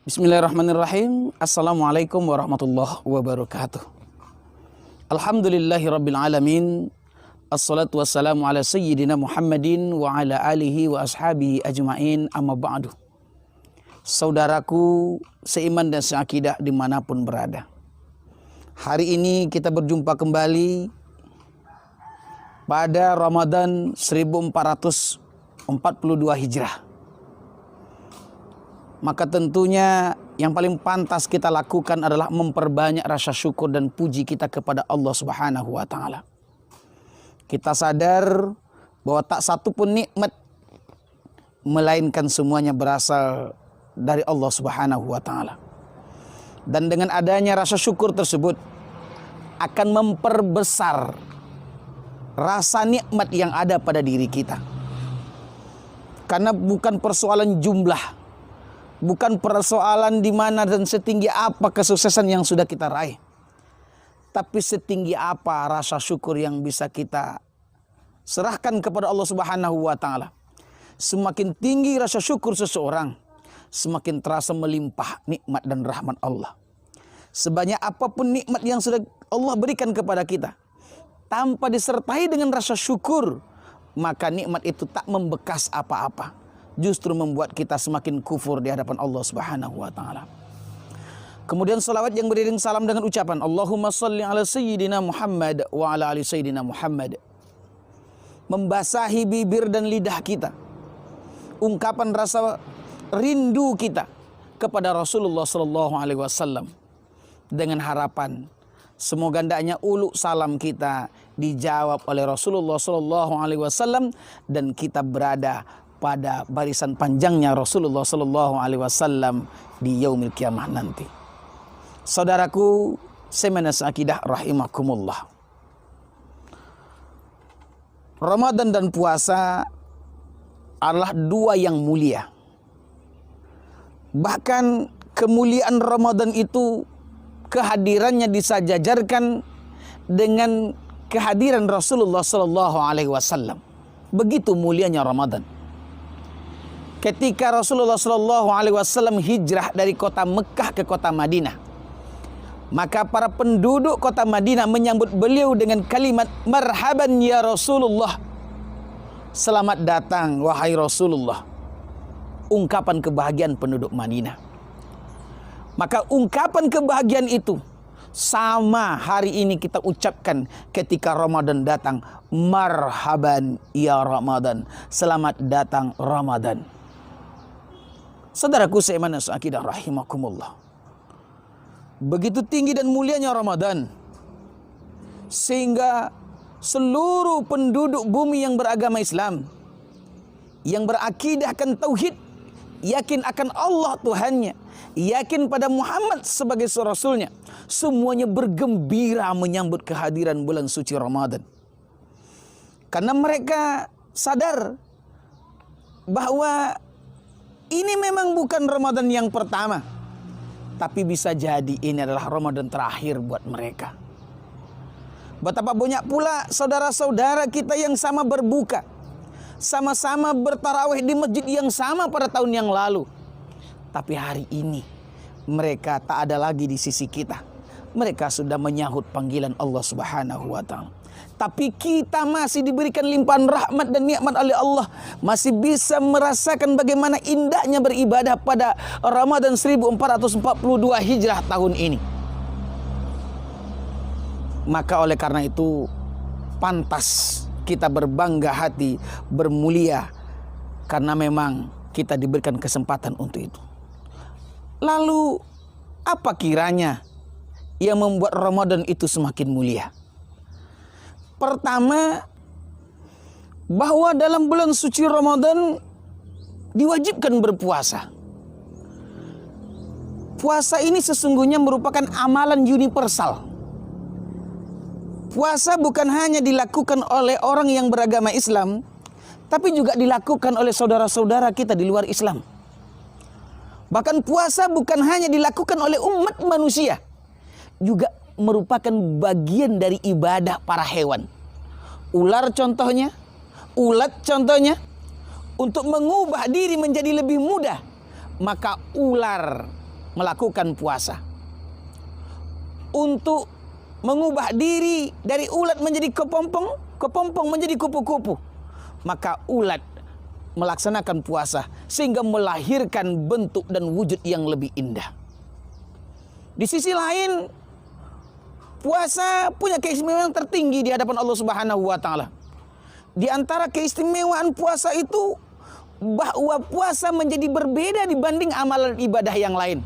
Bismillahirrahmanirrahim. Assalamualaikum warahmatullahi wabarakatuh. Alhamdulillahirabbil alamin. Assalatu wassalamu ala sayyidina Muhammadin wa ala alihi wa ashabihi ajmain, amma ba'du. Saudaraku seiman dan seakidah dimanapun berada, hari ini kita berjumpa kembali pada Ramadan 1442 Hijrah. Maka tentunya yang paling pantas kita lakukan adalah memperbanyak rasa syukur dan puji kita kepada Allah Subhanahu wa taala. Kita sadar bahwa tak satu pun nikmat melainkan semuanya berasal dari Allah Subhanahu wa taala. Dan dengan adanya rasa syukur tersebut akan memperbesar rasa nikmat yang ada pada diri kita. Karena bukan persoalan jumlah, bukan persoalan di mana dan setinggi apa kesuksesan yang sudah kita raih, tapi setinggi apa rasa syukur yang bisa kita serahkan kepada Allah Subhanahu wa taala. Semakin tinggi rasa syukur seseorang, semakin terasa melimpah nikmat dan rahmat Allah. Sebanyak apapun nikmat yang sudah Allah berikan kepada kita, tanpa disertai dengan rasa syukur, maka nikmat itu tak membekas apa-apa, justru membuat kita semakin kufur di hadapan Allah Subhanahu wa taala. Kemudian salawat yang beriring salam dengan ucapan Allahumma salli ala sayyidina Muhammad wa ala ali sayyidina Muhammad membasahi bibir dan lidah kita, ungkapan rasa rindu kita kepada Rasulullah sallallahu alaihi wasallam, dengan harapan semoga hendaknya ulu salam kita dijawab oleh Rasulullah sallallahu alaihi wasallam dan kita berada pada barisan panjangnya Rasulullah sallallahu alaihi wasallam di yaumil kiamah nanti. Saudaraku seiman akidah rahimakumullah. Ramadan dan puasa adalah dua yang mulia. Bahkan kemuliaan Ramadan itu kehadirannya disajajarkan dengan kehadiran Rasulullah sallallahu alaihi wasallam. Begitu mulianya Ramadan. Ketika Rasulullah sallallahu alaihi wasallam hijrah dari kota Mekah ke kota Madinah, maka para penduduk kota Madinah menyambut beliau dengan kalimat marhaban ya Rasulullah. Selamat datang wahai Rasulullah. Ungkapan kebahagiaan penduduk Madinah. Maka ungkapan kebahagiaan itu sama hari ini kita ucapkan ketika Ramadan datang. Marhaban ya Ramadan. Selamat datang Ramadan. Saudaraku seiman seakidah rahimakumullah. Begitu tinggi dan mulianya Ramadan, sehingga seluruh penduduk bumi yang beragama Islam, yang berakidahkan tauhid, yakin akan Allah Tuhannya, yakin pada Muhammad sebagai Rasulnya, semuanya bergembira menyambut kehadiran bulan suci Ramadan. Karena mereka sadar bahwa ini memang bukan Ramadan yang pertama, tapi bisa jadi ini adalah Ramadan terakhir buat mereka. Betapa banyak pula saudara-saudara kita yang sama berbuka, sama-sama bertarawih di masjid yang sama pada tahun yang lalu, tapi hari ini mereka tak ada lagi di sisi kita. Mereka sudah menyahut panggilan Allah Subhanahu wa taala. Tapi kita masih diberikan limpahan rahmat dan nikmat oleh Allah, masih bisa merasakan bagaimana indahnya beribadah pada Ramadan 1442 Hijrah tahun ini. Maka oleh karena itu pantas kita berbangga hati, bermulia, karena memang kita diberikan kesempatan untuk itu. Lalu apa kiranya yang membuat Ramadan itu semakin mulia? Pertama, bahwa dalam bulan suci Ramadan diwajibkan berpuasa. Puasa ini sesungguhnya merupakan amalan universal. Puasa bukan hanya dilakukan oleh orang yang beragama Islam, tapi juga dilakukan oleh saudara-saudara kita di luar Islam. Bahkan puasa bukan hanya dilakukan oleh umat manusia, juga merupakan bagian dari ibadah para hewan. Ular contohnya, ulat contohnya, untuk mengubah diri menjadi lebih mudah, maka ular melakukan puasa. Untuk mengubah diri dari ulat menjadi kepompong, kepompong menjadi kupu-kupu, maka ulat melaksanakan puasa sehingga melahirkan bentuk dan wujud yang lebih indah. Di sisi lain, puasa punya keistimewaan tertinggi di hadapan Allah Subhanahu wa taala. Di antara keistimewaan puasa itu bahwa puasa menjadi berbeda dibanding amalan ibadah yang lain.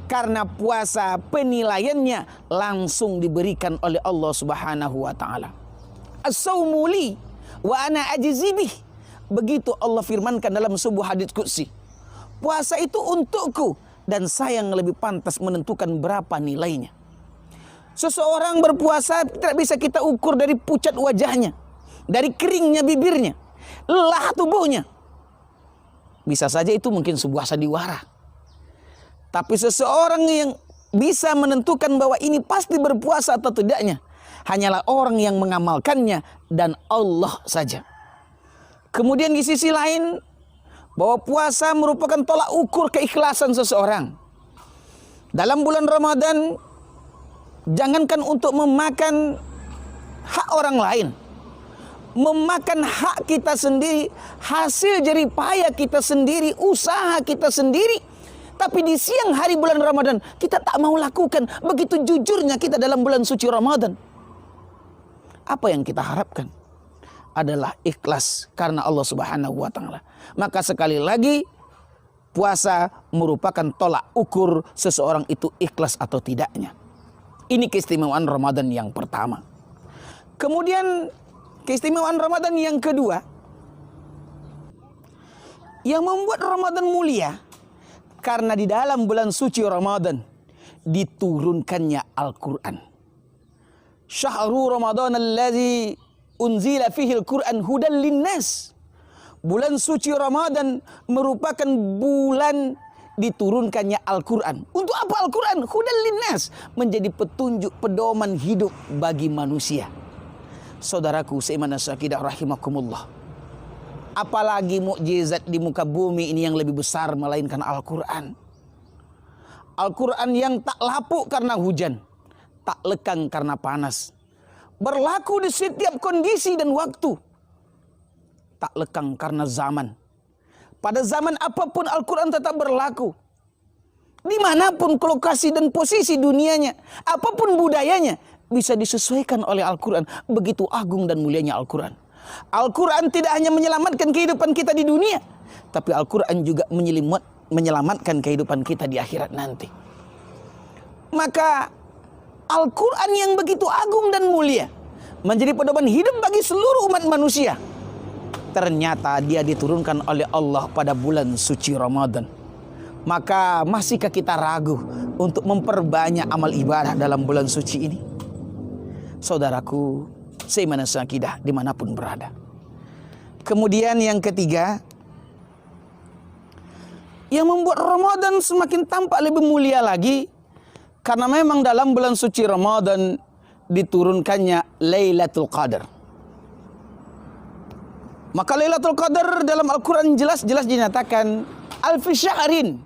Karena puasa penilaiannya langsung diberikan oleh Allah Subhanahu wa taala. As-saumu li wa ana ajzi bih. Begitu Allah firmankan dalam sebuah hadits qudsi. Puasa itu untukku dan saya yang lebih pantas menentukan berapa nilainya. Seseorang berpuasa tidak bisa kita ukur dari pucat wajahnya, dari keringnya bibirnya, lelah tubuhnya. Bisa saja itu mungkin sebuah sandiwara. Tapi seseorang yang bisa menentukan bahwa ini pasti berpuasa atau tidaknya hanyalah orang yang mengamalkannya dan Allah saja. Kemudian di sisi lain, bahwa puasa merupakan tolak ukur keikhlasan seseorang. Dalam bulan Ramadan, jangankan untuk memakan hak orang lain, memakan hak kita sendiri, hasil jerih payah kita sendiri, usaha kita sendiri, tapi di siang hari bulan Ramadan kita tak mau lakukan. Begitu jujurnya kita dalam bulan suci Ramadan. Apa yang kita harapkan adalah ikhlas karena Allah Subhanahu wa taala. Maka sekali lagi, puasa merupakan tolak ukur seseorang itu ikhlas atau tidaknya. Ini keistimewaan Ramadan yang pertama. Kemudian keistimewaan Ramadan yang kedua, yang membuat Ramadan mulia, karena di dalam bulan suci Ramadan diturunkannya Al-Quran. Syahrul Ramadan alladzi unzila fihi al-Quran hudan linnas. Bulan suci Ramadan merupakan bulan diturunkannya Al-Quran. Untuk apa Al-Quran? Hudan linnas, menjadi petunjuk pedoman hidup bagi manusia. Saudaraku seiman asyakidah rahimakumullah, apalagi mukjizat di muka bumi ini yang lebih besar melainkan Al-Quran. Al-Quran yang tak lapuk karena hujan, tak lekang karena panas, berlaku di setiap kondisi dan waktu, tak lekang karena zaman. Pada zaman apapun Al-Quran tetap berlaku. Dimanapun lokasi dan posisi dunianya, apapun budayanya, bisa disesuaikan oleh Al-Quran. Begitu agung dan mulianya Al-Quran. Al-Quran tidak hanya menyelamatkan kehidupan kita di dunia, tapi Al-Quran juga menyelamatkan kehidupan kita di akhirat nanti. Maka Al-Quran yang begitu agung dan mulia menjadi pedoman hidup bagi seluruh umat manusia. Ternyata dia diturunkan oleh Allah pada bulan suci Ramadan. Maka masihkah kita ragu untuk memperbanyak amal ibadah dalam bulan suci ini? Saudaraku seiman asyakidah dimanapun berada. Kemudian yang ketiga, yang membuat Ramadan semakin tampak lebih mulia lagi, karena memang dalam bulan suci Ramadan diturunkannya Lailatul Qadar. Maka Lailatul Qadar dalam Al-Quran jelas-jelas dinyatakan alfi syahrin,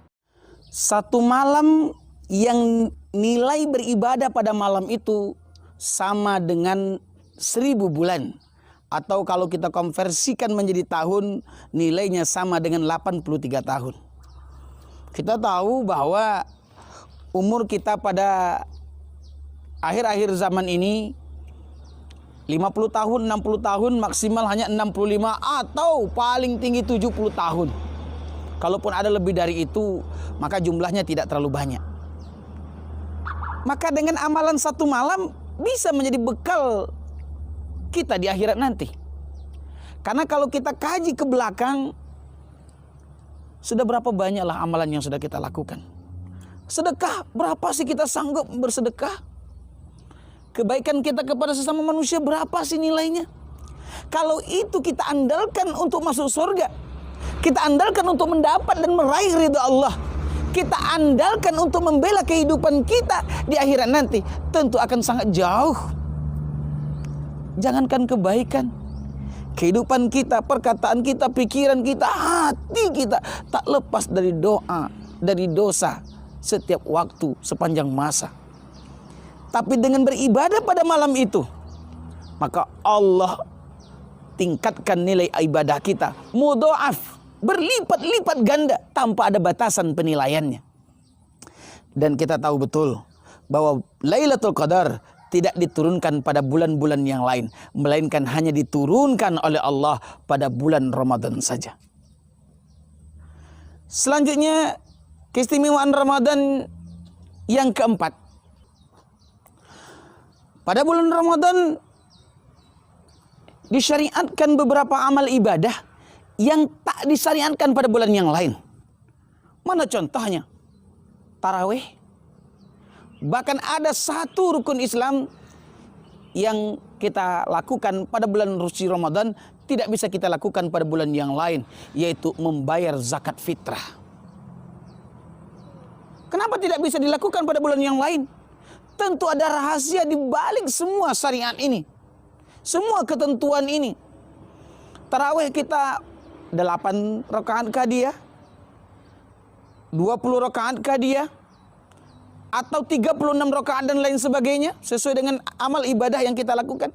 satu malam yang nilai beribadah pada malam itu sama dengan 1000 bulan. Atau kalau kita konversikan menjadi tahun, nilainya sama dengan 83 tahun. Kita tahu bahwa umur kita pada akhir-akhir zaman ini 50 tahun, 60 tahun, maksimal hanya 65 atau paling tinggi 70 tahun. Kalaupun ada lebih dari itu, maka jumlahnya tidak terlalu banyak. Maka dengan amalan satu malam bisa menjadi bekal kita di akhirat nanti. Karena kalau kita kaji ke belakang, sudah berapa banyaklah amalan yang sudah kita lakukan. Sedekah, berapa sih kita sanggup bersedekah? Kebaikan kita kepada sesama manusia berapa sih nilainya? Kalau itu kita andalkan untuk masuk surga, kita andalkan untuk mendapat dan meraih ridha Allah, kita andalkan untuk membela kehidupan kita di akhirat nanti, tentu akan sangat jauh. Jangankan kebaikan, kehidupan kita, perkataan kita, pikiran kita, hati kita tak lepas dari doa, dari dosa setiap waktu sepanjang masa. Tapi dengan beribadah pada malam itu, maka Allah tingkatkan nilai ibadah kita mudha'af, berlipat-lipat ganda tanpa ada batasan penilaiannya. Dan kita tahu betul bahwa Lailatul Qadar tidak diturunkan pada bulan-bulan yang lain, melainkan hanya diturunkan oleh Allah pada bulan Ramadan saja. Selanjutnya, keistimewaan Ramadan yang keempat. Pada bulan Ramadan disyariatkan beberapa amal ibadah yang tak disyariatkan pada bulan yang lain. Mana contohnya? Tarawih. Bahkan ada satu rukun Islam yang kita lakukan pada bulan suci Ramadan tidak bisa kita lakukan pada bulan yang lain, yaitu membayar zakat fitrah. Kenapa tidak bisa dilakukan pada bulan yang lain? Tentu ada rahasia di balik semua syariat ini, semua ketentuan ini. Tarawih kita 8 rakaat kah dia? 20 rakaat kah dia? Atau 36 rakaat dan lain sebagainya, sesuai dengan amal ibadah yang kita lakukan.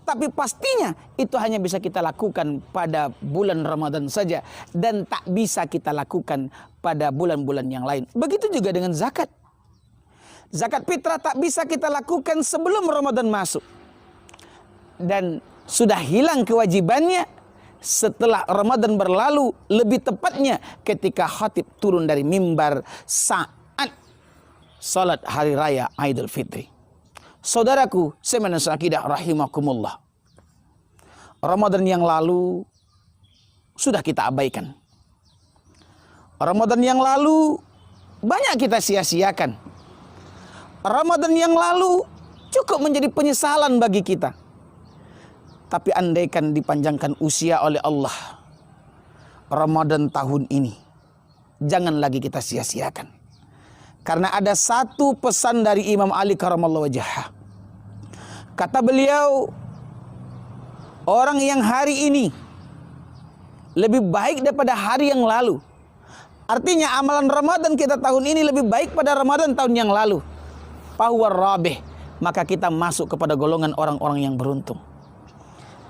Tapi pastinya itu hanya bisa kita lakukan pada bulan Ramadan saja, dan tak bisa kita lakukan pada bulan-bulan yang lain. Begitu juga dengan zakat. Zakat fitrah tak bisa kita lakukan sebelum Ramadan masuk, dan sudah hilang kewajibannya setelah Ramadan berlalu, lebih tepatnya ketika khatib turun dari mimbar saat salat hari raya Idul Fitri. Saudaraku semenas akidah rahimakumullah, Ramadan yang lalu sudah kita abaikan. Ramadan yang lalu banyak kita sia-siakan. Ramadan yang lalu cukup menjadi penyesalan bagi kita. Tapi andaikan dipanjangkan usia oleh Allah, Ramadan tahun ini jangan lagi kita sia-siakan. Karena ada satu pesan dari Imam Ali karamallahu wajhah. Kata beliau, orang yang hari ini lebih baik daripada hari yang lalu. Artinya amalan Ramadan kita tahun ini lebih baik pada Ramadan tahun yang lalu. Fahuwa rabih, maka kita masuk kepada golongan orang-orang yang beruntung.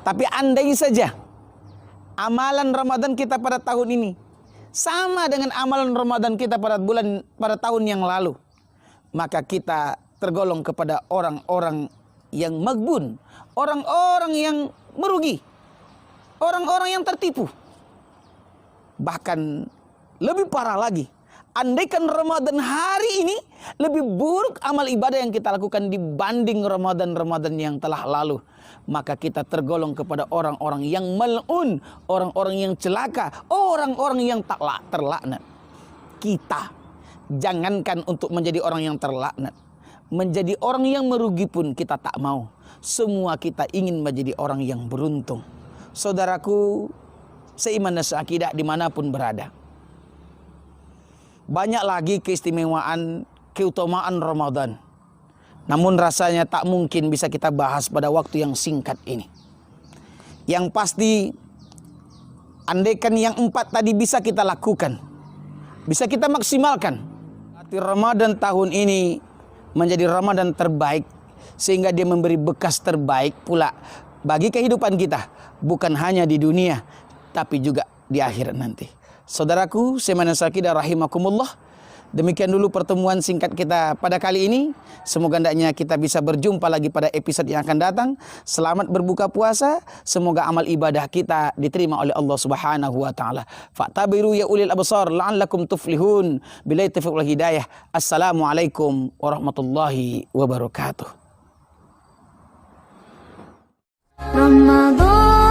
Tapi andai saja amalan Ramadan kita pada tahun ini sama dengan amalan Ramadan kita pada tahun yang lalu, maka kita tergolong kepada orang-orang yang magbun, orang-orang yang merugi, orang-orang yang tertipu. Bahkan lebih parah lagi, andaikan Ramadan hari ini lebih buruk amal ibadah yang kita lakukan dibanding Ramadan-Ramadan yang telah lalu, maka kita tergolong kepada orang-orang yang mal'un, orang-orang yang celaka, orang-orang yang terlaknat. Kita jangankan untuk menjadi orang yang terlaknat, menjadi orang yang merugi pun kita tak mau. Semua kita ingin menjadi orang yang beruntung. Saudaraku seiman dan seakidah dimanapun berada, banyak lagi keistimewaan, keutamaan Ramadan. Namun rasanya tak mungkin bisa kita bahas pada waktu yang singkat ini. Yang pasti, andaikan yang 4 tadi bisa kita lakukan, bisa kita maksimalkan, berarti Ramadan tahun ini menjadi Ramadan terbaik, sehingga dia memberi bekas terbaik pula bagi kehidupan kita, bukan hanya di dunia, tapi juga di akhirat nanti. Saudaraku seiman dan seakidah rahimakumullah, demikian dulu pertemuan singkat kita pada kali ini. Semoga hendaknya kita bisa berjumpa lagi pada episode yang akan datang. Selamat berbuka puasa. Semoga amal ibadah kita diterima oleh Allah Subhanahu wa taala. Fa'tabiru ya ulil absar la'allakum tuflihun. Billahi taufiq wal hidayah. Assalamualaikum warahmatullahi wabarakatuh. Ramadan